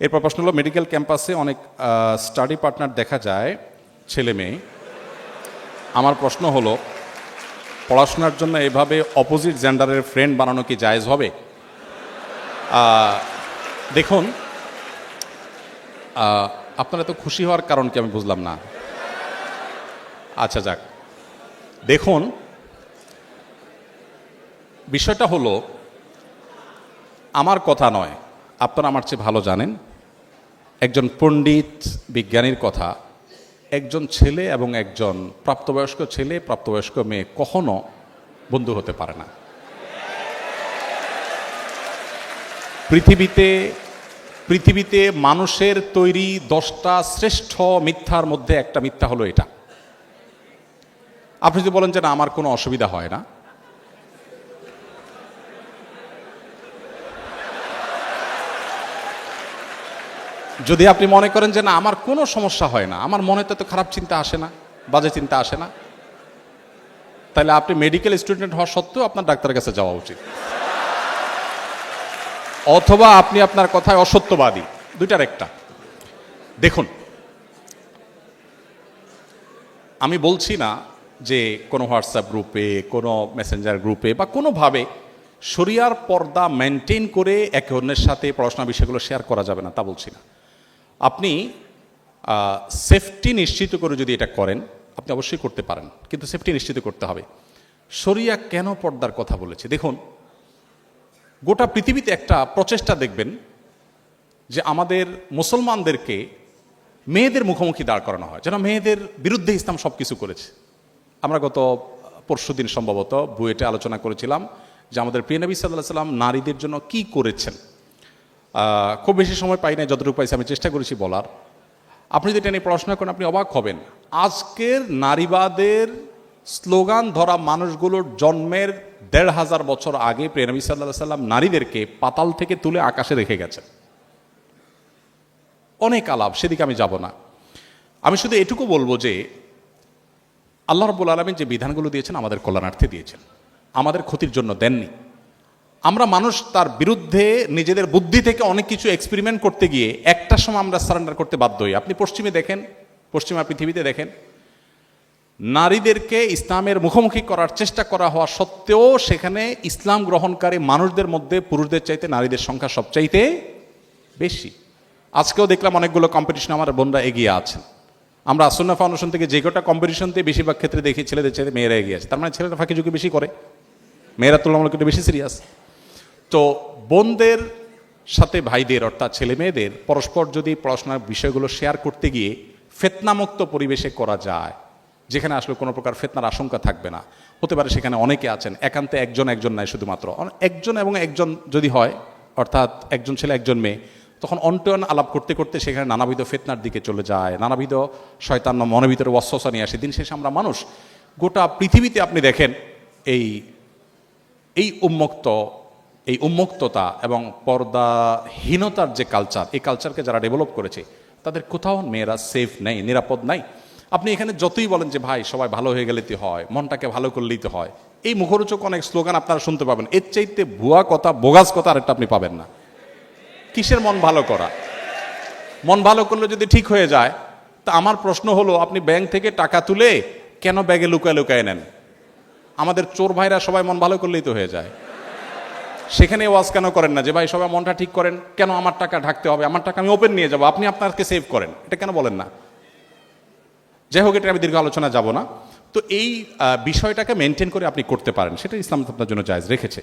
এরপর প্রশ্ন হলো, মেডিকেল ক্যাম্পাসে অনেক স্টাডি পার্টনার দেখা যায় ছেলে মেয়ে। আমার প্রশ্ন হলো, পড়াশোনার জন্য এভাবে অপোজিট জেন্ডারের ফ্রেন্ড বানানো কি জায়েজ হবে? দেখুন, আপনারা তো খুশি হওয়ার কারণ কি আমি বুঝলাম না। আচ্ছা যাক, দেখুন বিষয়টা হলো, আমার কথা নয়, আপনারা আমার চেয়ে ভালো জানেন, একজন পণ্ডিত বিজ্ঞানীর কথা, একজন ছেলে এবং একজন প্রাপ্তবয়স্ক ছেলে প্রাপ্তবয়স্ক মেয়ে কখনো বন্ধু হতে পারে না। পৃথিবীতে মানুষের তৈরি 10টা শ্রেষ্ঠ মিথ্যার মধ্যে একটা মিথ্যা হলো এটা। আপনি যদি বলেন যে না আমার কোনো অসুবিধা হয় না, যদি আপনি মনে করেন যে না আমার কোনো সমস্যা হয় না, আমার মনে তো খারাপ চিন্তা আসে না, বাজে চিন্তা আসে না, তাহলে আপনি মেডিকেল স্টুডেন্ট হওয়া সত্ত্বেও আপনার ডাক্তারের কাছে যাওয়া উচিত, অথবা আপনি আপনার কথায় অসত্যবাদী, দুইটার একটা। দেখুন, আমি বলছি না যে কোনো হোয়াটসঅ্যাপ গ্রুপে, কোনো মেসেঞ্জার গ্রুপে বা কোনোভাবে শরিয়ার পর্দা মেনটেন করে একে অন্যের সাথে পড়াশোনা বিষয়গুলো শেয়ার করা যাবে না, তা বলছি না। আপনি সেফটি নিশ্চিত করে যদি এটা করেন, আপনি অবশ্যই করতে পারেন, কিন্তু সেফটি নিশ্চিত করতে হবে। শরিয়া কেন পর্দার কথা বলেছে? দেখুন, গোটা পৃথিবীতে একটা প্রচেষ্টা দেখবেন যে আমাদের মুসলমানদেরকে মেয়েদের মুখোমুখি দাঁড় করানো হয়, যেন মেয়েদের বিরুদ্ধে ইসলাম সব কিছু করেছে। আমরা গত পরশুদিন সম্ভবত বুয়েটে আলোচনা করেছিলাম যে আমাদের প্রিয় নবী সাল্লাল্লাহু আলাইহি ওয়াসাল্লাম নারীদের জন্য কি করেছেন। খুব বেশি সময় পাই না, যতটুকু পাইছি আমি চেষ্টা করেছি বলার। আপনি যদি এটা নিয়ে পড়াশোনা করেন আপনি অবাক হবেন। আজকের নারীবাদের স্লোগান ধরা মানুষগুলোর জন্মের ১৫০০ বছর আগে প্রিয় নবী সাল্লাল্লাহু আলাইহি ওয়াসাল্লাম নারীদেরকে পাতাল থেকে তুলে আকাশে রেখে গেছেন। অনেক আলাপ, সেদিকে আমি যাব না। আমি শুধু এটুকু বলবো যে আল্লাহ রাব্বুল আলামিন যে বিধানগুলো দিয়েছেন আমাদের কল্যাণার্থে দিয়েছেন, আমাদের ক্ষতির জন্য দেননি। আমরা মানুষ তার বিরুদ্ধে নিজেদের বুদ্ধি থেকে অনেক কিছু এক্সপেরিমেন্ট করতে গিয়ে একটা সময় আমরা সারেন্ডার করতে বাধ্য হই। আপনি পশ্চিমে দেখেন, পশ্চিমা পৃথিবীতে দেখেন, নারীদেরকে ইসলামের মুখোমুখি করার চেষ্টা করা হওয়া সত্ত্বেও সেখানে ইসলাম গ্রহণকারী মানুষদের মধ্যে পুরুষদের চাইতে নারীদের সংখ্যা সবচাইতে বেশি। আজকেও দেখলাম অনেকগুলো কম্পিটিশন আমার বোনরা এগিয়ে আছেন। আমরা সুন্নাহ ফাউন্ডেশন থেকে যে কটা কম্পিটিশনতে বেশিরভাগ ক্ষেত্রে দেখি ছেলেদের চাইতে মেয়েরা এগিয়ে আছে। তার মানে ছেলেরা ফাঁকি ঝুঁকি বেশি করে, মেয়েরা তুলনামূলক একটু বেশি সিরিয়াস। তো বোনদের সাথে ভাইদের অর্থাৎ ছেলে মেয়েদের পরস্পর যদি পড়াশোনার বিষয়গুলো শেয়ার করতে গিয়ে ফিতনামুক্ত পরিবেশে করা যায়, যেখানে আসলে কোনো প্রকার ফিতনার আশঙ্কা থাকবে না, হতে পারে সেখানে অনেকে আছেন, একান্তে একজন নাই, শুধুমাত্র একজন এবং একজন যদি হয়, অর্থাৎ একজন ছেলে একজন মেয়ে, তখন অন্টন আলাপ করতে করতে সেখানে নানাবিধ ফিতনার দিকে চলে যায়, নানাবিধ শয়তান মনের ভিতরে ওয়াসওয়াসা নিয়ে আসে। দিন শেষে আমরা মানুষ, গোটা পৃথিবীতে আপনি দেখেন এই উন্মুক্ততা এবং পর্দাহীনতার যে কালচার, এই কালচারকে যারা ডেভেলপ করেছে তাদের কোথাও মেয়েরা সেফ নেই, নিরাপদ নাই। আপনি এখানে যতই বলেন যে ভাই সবাই ভালো হয়ে গেলেই হয়, মনটাকে ভালো করলেই তো হয়, এই মুখরোচক অনেক স্লোগান আপনারা শুনতে পাবেন, এর চাইতে ভুয়া কথা, বোগাস কথা আরেকটা আপনি পাবেন না। কিসের মন ভালো করা? মন ভালো করলে যদি ঠিক হয়ে যায়, তা আমার প্রশ্ন হলো, আপনি ব্যাংক থেকে টাকা তুলে কেন ব্যাগে লুকায় লুকায় নেন? আমাদের চোর ভাইরা সবাই মন ভালো করলেই তো হয়ে যায়। সেখানে ওয়াজ কেন করেন না যে ভাই সবাই মনটা ঠিক করেন, কেন আমার টাকা ঢাকতে হবে, আমার টাকা আমি ওপেন নিয়ে যাবো, আপনি আপনাকে সেভ করেন, এটা কেন বলেন না? যাই হোক, এটা আমি দীর্ঘ আলোচনা যাব না। তো এই বিষয়টাকে মেনটেন করে আপনি করতে পারেন, সেটা ইসলাম আপনার জন্য জায়েজ রেখেছে।